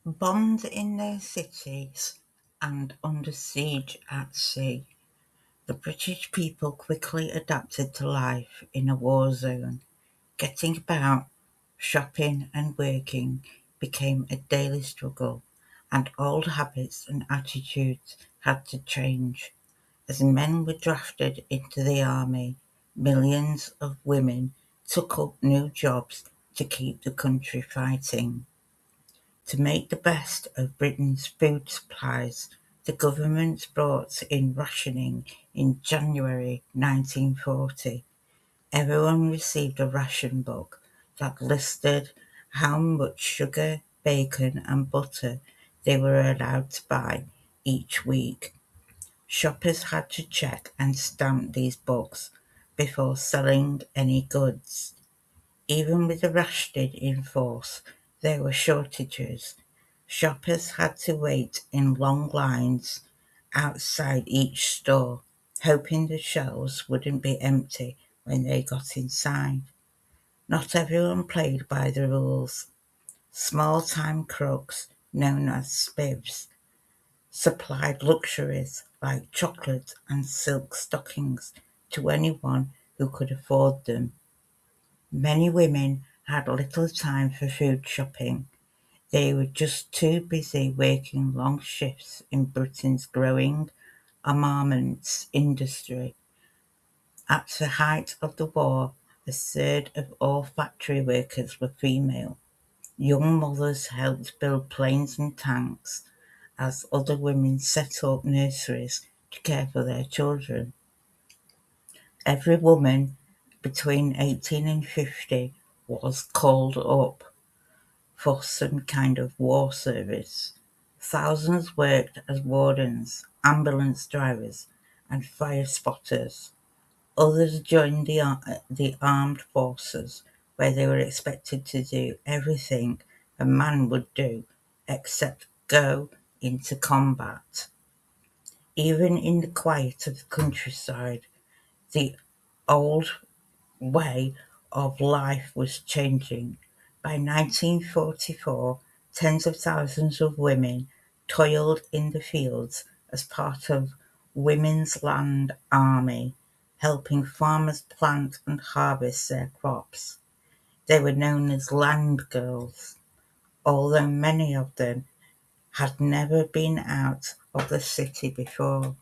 Bombed in their cities and under siege at sea, the British people quickly adapted to life in a war zone. Getting about, shopping and working became a daily struggle, and old habits and attitudes had to change. As men were drafted into the army, millions of women took up new jobs to keep the country fighting. To make the best of Britain's food supplies, the government brought in rationing in January 1940. Everyone received a ration book that listed how much sugar, bacon and butter they were allowed to buy each week. Shoppers had to check and stamp these books before selling any goods. Even with the rationing in force, there were shortages. Shoppers had to wait in long lines outside each store, hoping the shelves wouldn't be empty when they got inside. Not everyone played by the rules. Small-time crooks, known as spivs, supplied luxuries like chocolate and silk stockings to anyone who could afford them. Many women had little time for food shopping. They were just too busy working long shifts in Britain's growing armaments industry. At the height of the war, a third of all factory workers were female. Young mothers helped build planes and tanks, as other women set up nurseries to care for their children. Every woman between 18 and 50 was called up for some kind of war service. Thousands worked as wardens, ambulance drivers, and fire spotters. Others joined the armed forces, where they were expected to do everything a man would do except go into combat. Even in the quiet of the countryside, the old way of life was changing. By 1944, tens of thousands of women toiled in the fields as part of Women's Land Army, helping farmers plant and harvest their crops. They were known as land girls, although many of them had never been out of the city before.